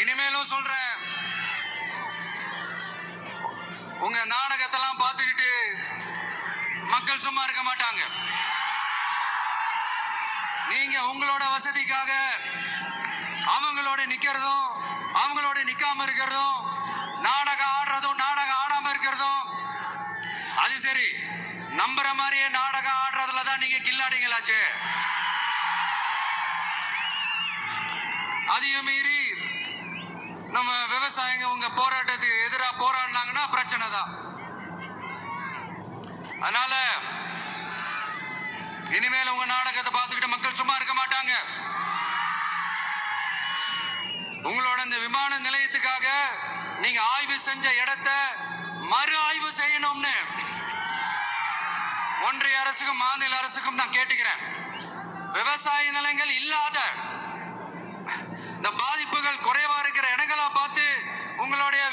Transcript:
இனிமேலும் சொல்றேன், உங்க நாடகத்தெல்லாம் பார்த்துக்கிட்டு மக்கள் சும்மா இருக்க மாட்டாங்க. நீங்க உங்களோட வசதிக்காக அவங்களோட நிக்கிறதும் அவங்களோட நிக்காம இருக்கிறதும், நாடகம் ஆடுறதும் நாடகம் ஆடாம இருக்கிறதும், அது சரி, நம்புற மாதிரியே நாடகம் ஆடுறதுல தான் நீங்க கில்லாடிங்களாச்சு. அதையும் மீறி நம்ம விவசாயிங்க உங்க போராட்டத்துக்கு எதிராக போராடினாங்கன்னா பிரச்சனை தான். அதனால இனிமேல் உங்க நாடகத்தை பார்த்துக்கிட்டு மக்கள் சும்மா இருக்க மாட்டாங்க. உங்களோட இந்த விமான நிலையத்துக்காக நீங்க ஆய்வு செஞ்ச இடத்தை மறு ஆய்வு செய்யணும்னு ஒன்றிய அரசுக்கும் மாநில அரசுக்கும் நான் கேட்டுக்கிறேன். விவசாய நிலங்கள் இல்லாத இந்த பாதிப்புகள் குறைவா இருக்கிற இடங்களா பார்த்து உங்களுடைய